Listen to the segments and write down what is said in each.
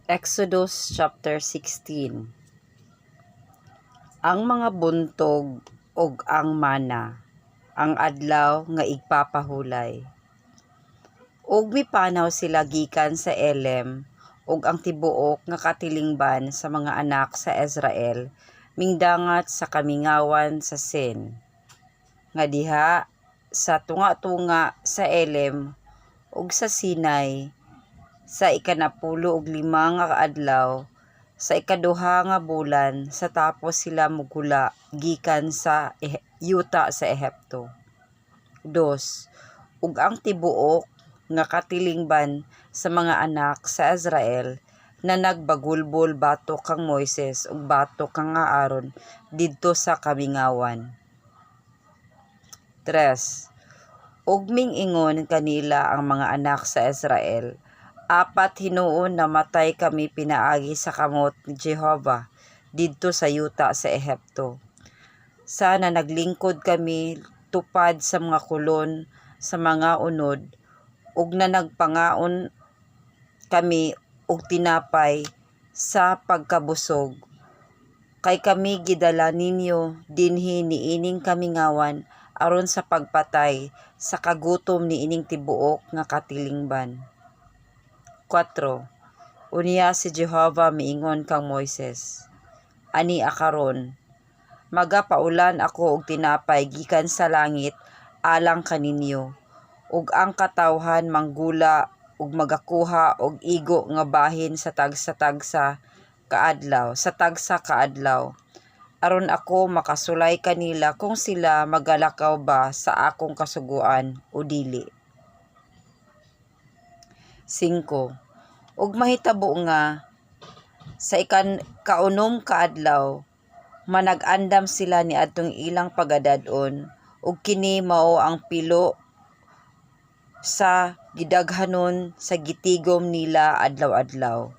Exodus chapter 16. Ang mga buntog ug ang mana, ang adlaw nga igpapahulay. Ug mipanaw sila gikan sa Elim, ug ang tibuok nga katilingban sa mga anak sa Israel mingdangat sa kamingawan sa Sin. Nga diha sa tunga-tunga sa Elim ug sa Sinai, sa ikanapulo ug lima nga adlaw sa ikaduha nga bulan sa tapos sila mugula gikan sa yuta sa Ehipto. 2. Ug ang tibuok nga katilingban sa mga anak sa Israel na nagbagulbol batok kang Moises ug batok kang Aaron didto sa kamingawan. 3. Ug mingingon kanila ang mga anak sa Israel, apat hinuon namatay kami pinaagi sa kamot ni Jehova didto sa yuta sa Ehipto. Sana naglingkod kami tupad sa mga kulon sa mga unod, ug na nagpangaon kami og tinapay sa pagkabusog. Kay kami gidala ninyo dinhi niining kamingawan aron sa pagpatay sa kagutom niining tibuok nga katilingban. 4. Unya si Jehova miingon kang Moises, ani akaron, magapaulan ako og tinapay gikan sa langit alang kaninyo, ug ang katawhan manggula ug magakuha og igo nga bahin sa tagsa kaadlaw, aron ako makasulay kanila kung sila magalakaw ba sa akong kasuguan o dili. 5. Ug mahitabo nga sa kaunom kaadlaw manag-andam sila niadtong ilang pagadad-on, ug kini mao ang pilo sa gidaghanon sa gitigom nila adlaw-adlaw.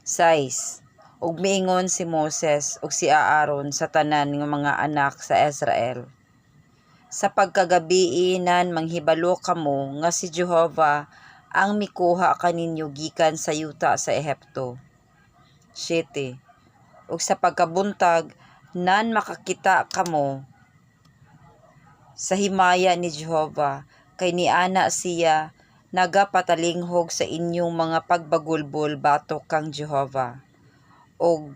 6. Ug miingon si Moses ug si Aaron sa tanan nga mga anak sa Israel, sa pagkagabii nan manghibalo kamo nga si Jehova ang mikuha kaninyo gikan sa yuta sa Ehipto. 7. Ug sa pagkabuntag nan makakita kamo sa himaya ni Jehova, kay niana siya nagapatalinghog sa inyong mga pagbagulbol batok kang Jehova. Og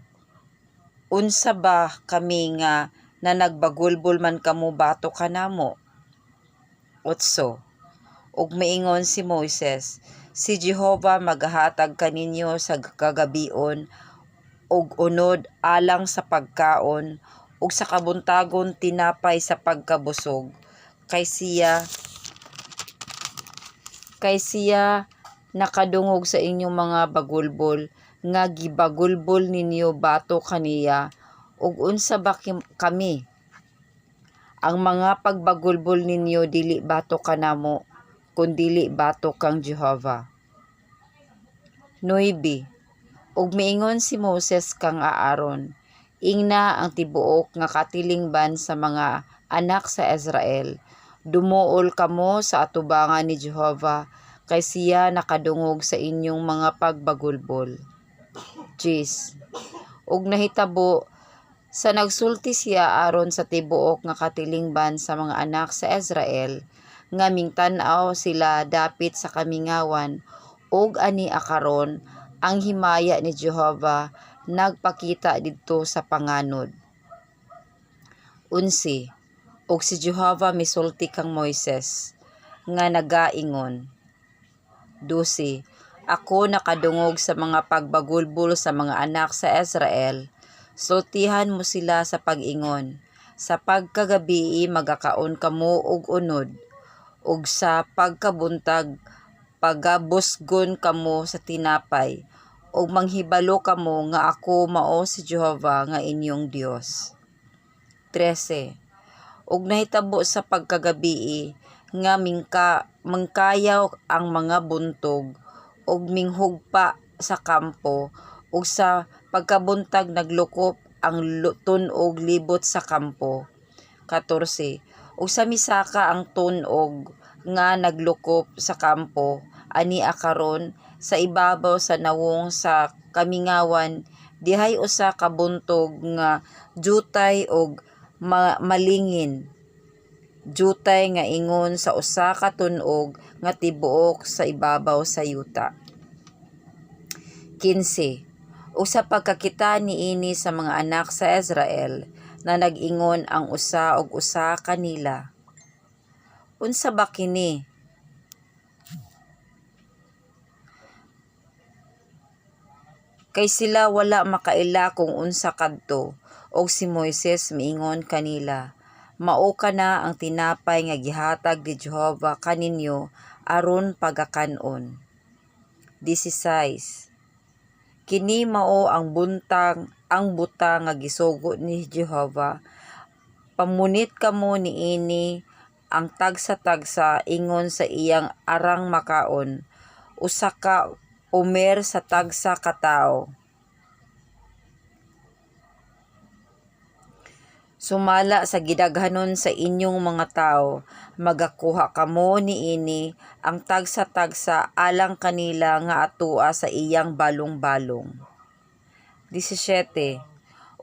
unsa ba kami nga na nagbagulbol man kamo batok kanamo? 8. Ug miingon si Moises, si Jehova maghatag kaninyo sa kagabion ug unod alang sa pagkaon ug sa kabuntagon tinapay sa pagkabusog, kay siya nakadungog sa inyong mga bagulbol nga gibagulbol ninyo batok kaniya. Ug unsa ba kami? Ang mga pagbagulbol ninyo dili batok kanamo, kundili batok kang Jehova. 9. Ug miingon si Moses kang Aaron, ingna ang tibuok nga katilingban sa mga anak sa Israel, dumuol kamo sa atubangan ni Jehova, kay siya nakadungog sa inyong mga pagbagulbol. 10. Ug nahitabo sa nagsulti siya aron sa tibuok nga katilingban sa mga anak sa Israel, nga mingtan-aw sila dapit sa kamingawan, ug ani akaron ang himaya ni Jehova nagpakita didto sa panganod. 11. Ug si Jehova misulti kang Moises nga nagaingon. 12. Ako nakadungog sa mga pagbagulbol sa mga anak sa Israel, sultihan mo sila sa pag-ingon, sa pagkagabii magakaon kamo og unod, ug sa pagkabuntag pagabusgon kamo sa tinapay, ug manghibalo kamo nga ako mao si Jehova nga inyong Dios. 13. Ug nahitabo sa pagkagabii nga mangkayaw ang mga buntog ug minghugpa sa kampo, ug sa pagkabuntag naglukop ang tunog libot sa kampo. 14. Ug sa misaka ang tunog nga naglukop sa kampo, ani akaron sa ibabaw sa nawong sa kamingawan dihay usa ka buntog nga jutay og malingin. Jutay nga ingon sa usa ka tunog nga tibuok sa ibabaw sa yuta. 15. Ug sa pagkakita niini sa mga anak sa Israel na nag-ingon ang usa og usa kanila. Unsa ba kini? Kay sila wala makaila kung unsa kadto, og si Moises miingon kanila, mao kana ang tinapay nga gihatag ni Jehova kaninyo aron pagakan-on. 16. Kini mao ang butang nga gisugo ni Jehova. Pamunit kamo niini ang tagsa-tagsa ingon sa iyang arang makaon, usa ka omer sa tagsa ka tawo. Sumala sa gidaghanon sa inyong mga tawo, magakuha kamo niini ang tagsa-tagsa alang kanila nga atua sa iyang balong-balong. 17.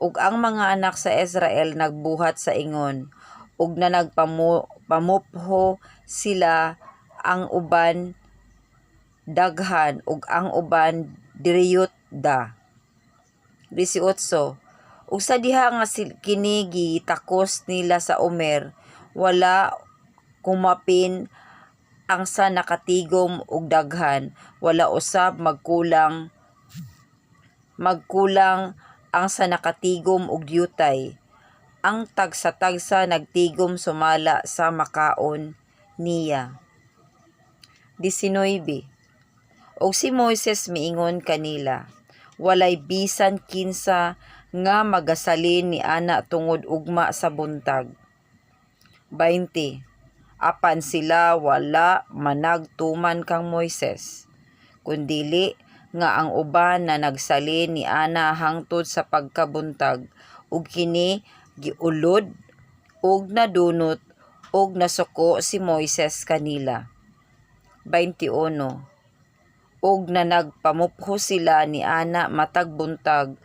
Ug ang mga anak sa Israel nagbuhat sa ingon, ug na nagpamupho sila, ang uban daghan ug ang uban diriyot da. 18. Ug sa diha nga kini gitakos nila sa omer, wala kumapin ang sa nakatigom ug daghan, wala usab magkulang ang sa nakatigom ug yutay. Ang tagsa-tagsa nagtigom sumala sa makaon niya. 19. Og si Moises miingon kanila, walay bisan kinsa nga magasalin ni ana tungod ugma sa buntag. 20. Apan sila wala managtuman kang Moises, kundili nga ang uban na nagsalin ni ana hangtod sa pagkabuntag, ug kini giulod ug nadunot ug nasuko si Moises kanila. 21. Ug na nagpamupho sila ni ana matag buntag,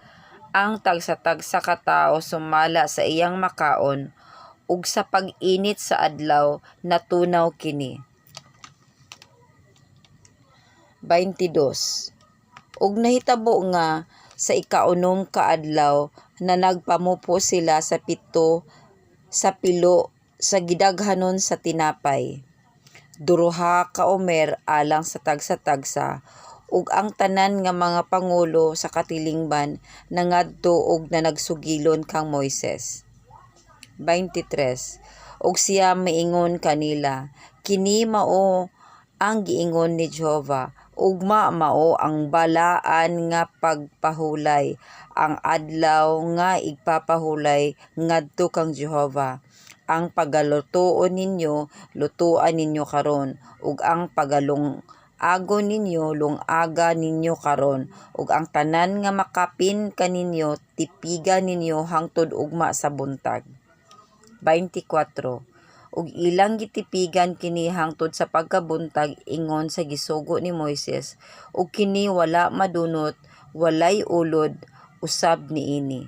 ang tagsa-tagsa ka tawo sumala sa iyang makaon, ug sa pag-init sa adlaw natunaw kini. 22. Ug nahitabo nga sa ikaunom ka adlaw na nagpamupho sila sa pilo sa gidaghanon sa tinapay, duruha ka omer alang sa tagsa-tagsa, ug ang tanan nga mga pangulo sa katilingban nangadto ug na nagsugilon kang Moises. 23. Ug siya miingon kanila, kini mao ang giingon ni Jehova, ugma mao ang balaan nga pagpahulay, ang adlaw nga igpapahulay ngadto kang Jehova. Ang pagalutoon ninyo, lutoan ninyo karon, ug ang pagalungagon ninyo, lungaga ninyo karon, ug ang tanan nga makapin kaninyo, tipigan ninyo hangtod ugma sa buntag. 24. Ug ilang gitipigan kini hangtod sa pagkabuntag ingon sa gisugo ni Moises, ug kini wala madunot, walay ulod usab niini.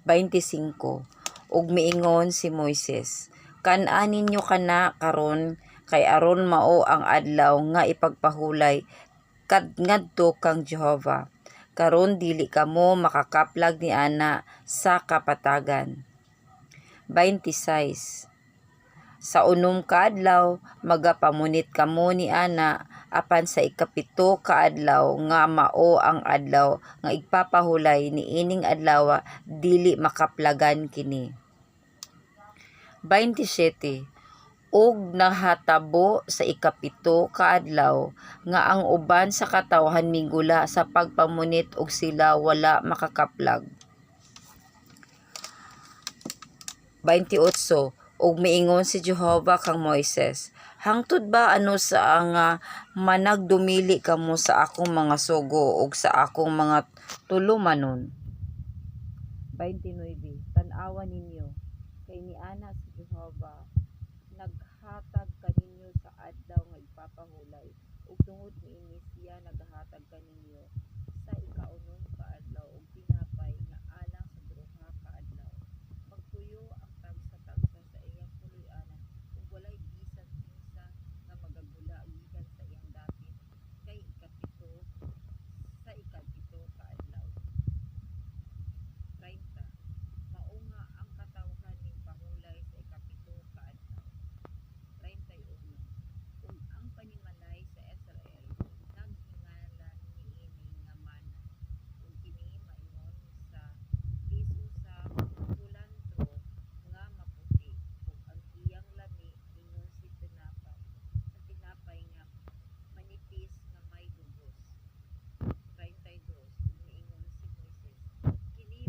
25. Ug miingon si Moises, kan-an ninyo kana karon, kay aron mao ang adlaw nga ipagpahulay ngadto kang Jehova. Karon dili kamo makakaplag ni ana sa kapatagan. 26. Sa unom ka adlaw magapamunit kamo ni ana, apan sa ikapito ka adlaw nga mao ang adlaw nga igpapahulay niining adlaw dili makaplagan kini. 27. Ug nahatabo sa ikapito ka adlaw nga ang uban sa katawhan migula sa pagpamunit ug sila wala makakaplag. 28. Ug miingon si Jehova kang Moises, hangtod ba ano sa nga managdumili kamo sa akong mga sugo ug sa akong mga tulumanon? 29. Tan-awa ninyo, kay niana si Jehova naghatag kaninyo sa adlaw nga ipapahulay, ug tungod niini siya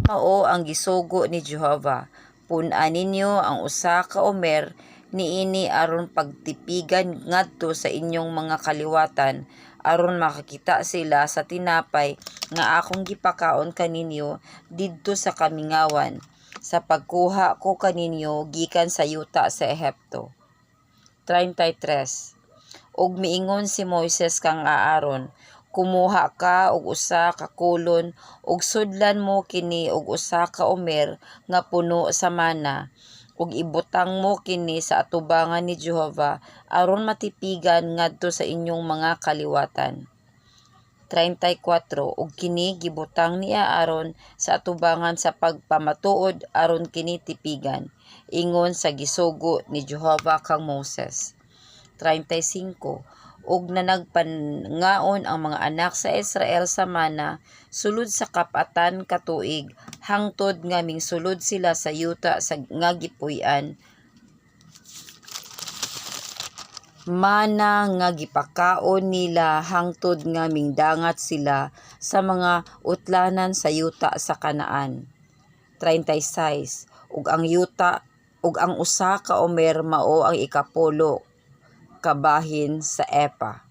mao ang gisugo ni Jehova. Pun-an ninyo ang usa ka omer niini aron pagtipigan ngadto sa inyong mga kaliwatan, aron makakita sila sa tinapay nga akong gipakaon kaninyo didto sa kamingawan, sa pagkuha ko kaninyo gikan sa yuta sa Ehipto. 33. Ug miingon si Moises kang Aaron, kumuha ka og usa ka kulon ug sudlan mo kini og usa ka omer nga puno sa mana, ug ibutang mo kini sa atubangan ni Jehova aron matipigan ngadto sa inyong mga kaliwatan. 34. Ug kini gibutang ni Aaron sa atubangan sa pagpamatuod aron kini tipigan, ingon sa gisugo ni Jehova kang Moses. 35. Ug nanagpangaon ang mga anak sa Israel sa mana sulod sa kap-atan ka tuig, hangtod nga mingsulod sila sa yuta sa nga gipuy-an, mana nga gipakaon nila hangtod nga mingdangat sila sa mga utlanan sa yuta sa Kanaan. 36. Ug ang usa ka omer mao ang ikapulo ka bahin sa epa.